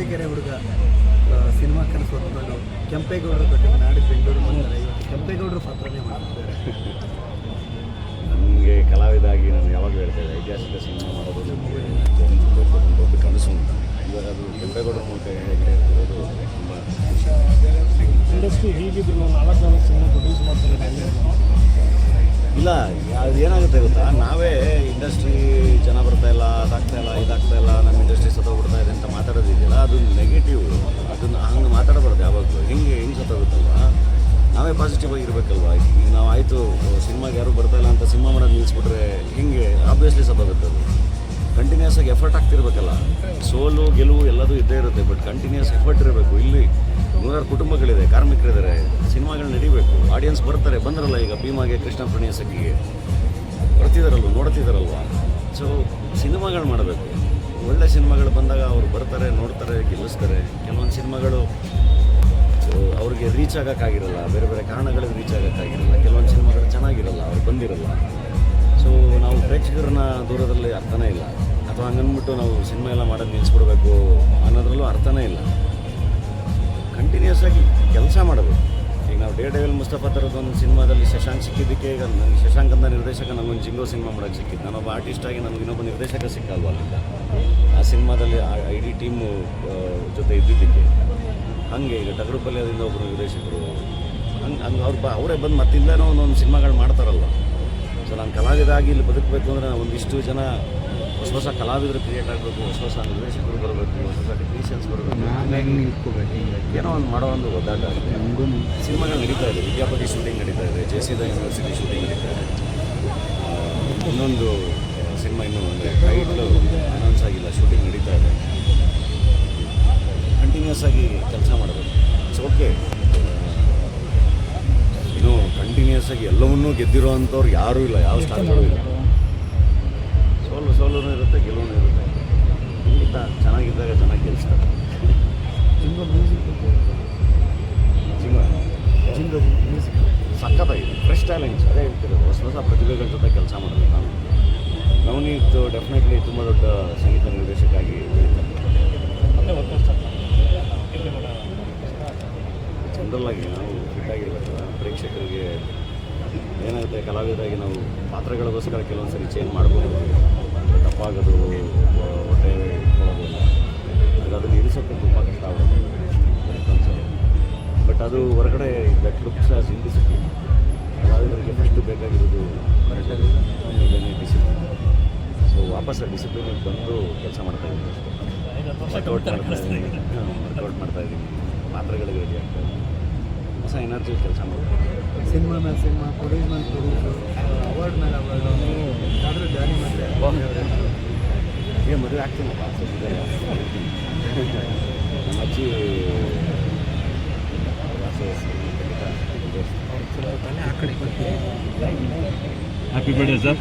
ಅರಸೀಕೆರೆ ಹುಡುಗ ಸಿನಿಮಾ ಕನಸು ಹೊತ್ಕೊಂಡು ಕೆಂಪೇಗೌಡರು ಕಟ್ಟಿದ ನಾಡಿದ್ದು ಬೆಂಗಳೂರು ಬಂದರೆ ಇವತ್ತು ಕೆಂಪೇಗೌಡರು ಪಾತ್ರನೇ ಮಾಡ್ತಿದ್ದಾರೆ. ನನಗೆ ಕಲಾವಿದಾಗಿ ನಾನು ಯಾವಾಗಲೂ ಹೇಳ್ತೇನೆ, ಐತಿಹಾಸಿಕ ಸಿನಿಮಾ ಮಾಡೋದು ಒಂದು ದೊಡ್ಡ ಕನಸು ಅಂತ. ಇವಾಗ ಅದು ಕೆಂಪೇಗೌಡರ ಮೂಲಕ ಹೇಳ್ತಿರೋದು ತುಂಬ ಇಂಡಸ್ಟ್ರಿ ಹೀಗಿದ್ರು 4 ಸಿನಿಮಾ ಪ್ರೊಡ್ಯೂಸ್ ಮಾಡ್ತಾರೆ. ಇಲ್ಲ, ಅದು ಏನಾಗುತ್ತೆ ಗೊತ್ತಾ, ನಾವೇ ಇಂಡಸ್ಟ್ರಿ ಜನ ಬರ್ತಾ ಇಲ್ಲ, ಇದಾಗ್ತಾ ಇಲ್ಲ, ನಮ್ಮ ಇಂಡಸ್ಟ್ರಿ ಸತ್ತೋಗ್ಬಿಡ್ತಾ ಇದೆ ಅಂತ ಮಾತಾಡೋದಿದೆಯಲ್ಲ, ಅದು ನೆಗೆಟಿವ್. ಅದನ್ನು ಹಂಗೆ ಮಾತಾಡಬಾರ್ದು ಯಾವಾಗಲೂ. ಹೆಂಗೆ ಸತ್ತೋಗುತ್ತಲ್ವ, ನಾವೇ ಪಾಸಿಟಿವ್ ಆಗಿರ್ಬೇಕಲ್ವ. ಈಗ ನಾವು ಆಯಿತು ಸಿನಿಮಾಗೆ ಯಾರು ಬರ್ತಾ ಇಲ್ಲ ಅಂತ ಸಿನಿಮಾ ಮಾಡೋದು ನಿಲ್ಲಿಸ್ಬಿಟ್ರೆ ಹಿಂಗೆ ಆಬ್ವಿಯಸ್ಲಿ ಸತ್ತೋಗುತ್ತೆ. ಅದು ಕಂಟಿನ್ಯೂಸ್ ಆಗಿ ಎಫರ್ಟ್ ಆಗ್ತಿರ್ಬೇಕಲ್ಲ. ಸೋಲು ಗೆಲುವು ಎಲ್ಲದೂ ಇದ್ದೇ ಇರುತ್ತೆ, ಬಟ್ ಕಂಟಿನ್ಯೂಸ್ ಎಫರ್ಟ್ ಇರಬೇಕು. ಇಲ್ಲಿ 100 ಕುಟುಂಬಗಳಿದೆ, ಕಾರ್ಮಿಕರಿದ್ದಾರೆ, ಸಿನಿಮಾಗಳು ನಡಿಬೇಕು, ಆಡಿಯನ್ಸ್ ಬರ್ತಾರೆ. ಬಂದ್ರಲ್ಲ ಈಗ ಭೀಮಾಗೆ, ಕೃಷ್ಣ ಪ್ರಣಯ ಸಖಿಗೆ ಬರ್ತಿದ್ದಾರಲ್ವ, ನೋಡ್ತಿದ್ದಾರಲ್ವ. ಸೊ ಸಿನಿಮಾಗಳು ಮಾಡಬೇಕು. ಒಳ್ಳೆ ಸಿನಿಮಾಗಳು ಬಂದಾಗ ಅವ್ರು ಬರ್ತಾರೆ, ನೋಡ್ತಾರೆ, ಗೆಲ್ಲಿಸ್ತಾರೆ. ಕೆಲವೊಂದು ಸಿನಿಮಾಗಳು ಅವ್ರಿಗೆ ರೀಚ್ ಆಗೋಕ್ಕಾಗಿರಲ್ಲ, ಬೇರೆ ಬೇರೆ ಕಾರಣಗಳಿಗೆ ರೀಚ್ ಆಗೋಕ್ಕಾಗಿರಲ್ಲ. ಕೆಲವೊಂದು ಸಿನಿಮಾಗಳು ಚೆನ್ನಾಗಿರಲ್ಲ, ಅವ್ರು ಬಂದಿರಲ್ಲ. ಸೊ ನಾವು ಪ್ರೇಕ್ಷಕರನ್ನ ದೂರದಲ್ಲಿ ಅರ್ಥನೇ ಇಲ್ಲ. ಅಥವಾ ಹಂಗನ್ಬಿಟ್ಟು ನಾವು ಸಿನಿಮಾ ಎಲ್ಲ ಮಾಡೋದು ನಿಲ್ಲಿಸ್ಬಿಡ್ಬೇಕು ಅನ್ನೋದ್ರಲ್ಲೂ ಅರ್ಥನೇ ಇಲ್ಲ. ಕಂಟಿನ್ಯೂಸ್ ಆಗಿ ಕೆಲಸ ಮಾಡಬೇಕು. ಈಗ ನಾವು ಡೇ ಡೆವಿಲ್ ಮುಸ್ತಫಾ ಥರದ್ದು ಒಂದು ಸಿನಿಮಾದಲ್ಲಿ ಶಶಾಂಕ್ ಸಿಕ್ಕಿದ್ದಕ್ಕೆ, ಈಗ ನನಗೆ ಶಶಾಂಕ್ ಅಂತ ನಿರ್ದೇಶಕ ನನಗೊಂದು ಜಿಂಗೋ ಸಿನಿಮಾ ಮಾಡೋಕ್ಕೆ ಸಿಕ್ಕಿದ್ದು. ನಾನೊಬ್ಬ ಆರ್ಟಿಸ್ಟ್ ಆಗಿ ನನಗೆ ಇನ್ನೊಬ್ಬ ನಿರ್ದೇಶಕ ಸಿಕ್ಕಲ್ವ ಅಲ್ಲಿಂದ. ಆ ಸಿನಿಮಾದಲ್ಲಿ ಇಡೀ ಟೀಮು ಜೊತೆ ಇದ್ದಿದ್ದಕ್ಕೆ. ಹಾಗೆ ಈಗ ಟಗರುಪಲ್ಯದಿಂದ ಒಬ್ಬರು ನಿರ್ದೇಶಕರು ಹಂಗೆ ಅವರೇ ಬಂದು ಮತ್ತಿಂದನೂ ಒಂದೊಂದು ಸಿನಿಮಾಗಳು ಮಾಡ್ತಾರಲ್ವ. ಸೊ ನಾನು ಕಲಾವಿದಾಗಿ ಇಲ್ಲಿ ಬದುಕಬೇಕು ಅಂದರೆ ಒಂದಿಷ್ಟು ಜನ ಹೊಸ ಕಲಾವಿದರು ಕ್ರಿಯೇಟ್ ಆಗಬೇಕು, ಹೊಸ ನಿರ್ದೇಶಕರು ಬರಬೇಕು, ಹೊಸ ಟೆಕ್ನಿಷಿಯನ್ಸ್ ಬರಬೇಕು, ಏನೋ ಒಂದು ಮಾಡೋ ಒಂದು ಒದ್ದಾಟ ಆಗಿದೆ. ಸಿನಿಮಾಗಳು ನಡೀತಾ ಇದೆ. ವಿದ್ಯಾಪತಿ ಶೂಟಿಂಗ್ ನಡೀತಾ ಇದೆ, ಜೆಸಿದ ಯೂನಿವರ್ಸಿಟಿ ಶೂಟಿಂಗ್ ನಡೀತಾ ಇದೆ. ಇನ್ನೊಂದು ಸಿನಿಮಾ ಇನ್ನೂ ಅಂದರೆ ಟೈಟ್ಲು ಅನೌನ್ಸ್ ಆಗಿಲ್ಲ, ಶೂಟಿಂಗ್ ನಡೀತಾ ಇದೆ. ಕಂಟಿನ್ಯೂಸ್ ಆಗಿ ಕೆಲಸ ಮಾಡಬೇಕು. It's okay. ಇನ್ನೂ ಕಂಟಿನ್ಯೂಸ್ ಆಗಿ ಎಲ್ಲವನ್ನೂ ಗೆದ್ದಿರೋ ಅಂಥವ್ರು ಯಾರೂ ಇಲ್ಲ, ಯಾವ ಸ್ಟಾರ್ಗಳು ಇಲ್ಲ. ಸೋಲು ಇರುತ್ತೆ, ಗೆಲುವು ಇರುತ್ತೆ. ಇಂಥ ಚೆನ್ನಾಗಿದ್ದಾಗ ಚೆನ್ನಾಗಿ ಗೆಲ್ಲಿಸ್ತಾರೆ. ಜಿಂಗ ಮ್ಯೂಸಿಕ್ ಸಖತ್ತಾಗಿದೆ, ಫ್ರೆಶ್ ಟ್ಯಾಲೆಂಟ್ಸ್. ಅದೇ ಹೇಳ್ತಿರೋದು, ಹೊಸ ಪ್ರತಿಭೆಗಳ ಜೊತೆ ಕೆಲಸ ಮಾಡೋದು. ನವನೀತ್ ಡೆಫಿನೆಟ್ಲಿ ತುಂಬ ದೊಡ್ಡ ಸಂಗೀತ ನಿರ್ದೇಶಕ ಆಗಿ ಬೆಳೀತಾರೆ. ಜನರಲ್ಲಾಗಿ ನಾವು ಫಿಟ್ಟಾಗಿರ್ಬೇಕು. ಪ್ರೇಕ್ಷಕರಿಗೆ ಏನಾಗುತ್ತೆ, ಕಲಾವಿದರಾಗಿ ನಾವು ಪಾತ್ರಗಳಿಗೋಸ್ಕರ ಕೆಲವೊಂದು ಸರಿ ಚೇಂಜ್ ಮಾಡ್ಬೋದು, ತಪ್ಪಾಗೋದು, ಹೊಟ್ಟೆ ಇಟ್ಕೊಳ್ಳೋದು. ಆಗ ಅದನ್ನು ಇಳಿಸೋಕ್ಕೆ ತುಂಬ ಕಷ್ಟ ಆಗೋದು ಅನ್ಸೋದು. ಬಟ್ ಅದು ಹೊರಗಡೆ ದಟ್ ಲುಕ್ಸ್ ಆಸ್ ಇಂಡಿಸಿಪ್ಲಿನ್. ಕಲಾವಿದರಿಗೆ ಫಸ್ಟು ಬೇಕಾಗಿರೋದು ಡಿಸಿಪ್ಲಿನ್. ಸೊ ವಾಪಸ್ ಆ ಡಿಸಿಪ್ಲಿನಿಗೆ ಬಂದು ಕೆಲಸ ಮಾಡ್ತಾಯಿದ್ದೀನಿ ಅಷ್ಟೇ. ವರ್ಕೌಟ್ ಮಾಡ್ತಾಯಿದ್ದೀನಿ, ಪಾತ್ರಗಳಿಗೆ ರೆಡಿ ಆಗ್ತಾಯಿದ್ದೀನಿ, ಹೊಸ ಎನರ್ಜಿ ಕೆಲಸ ಮಾಡ್ತೀನಿ. ಸಿನಿಮಾ ಮೇಲೆ ಸಿನಿಮಾ, ಪ್ರೊಡ್ಯೂಸ್ ಮೇಲೆ ಪ್ರೊಡ್ಯೂಸು, ಅವಾರ್ಡ್ ಮೇಲೆ ಅವಾರ್ಡು, ಯಾವ್ದಾದ್ರು ಜಾರಿ ಮಾಡಿದ್ರೆ ಈಗ ಮದುವೆ ಆಗ್ತೀನಪ್ಪ. ನಮ್ಮ ಅಜ್ಜಿ ಹ್ಯಾಪಿ ಬರ್ಡೇ ಸರ್.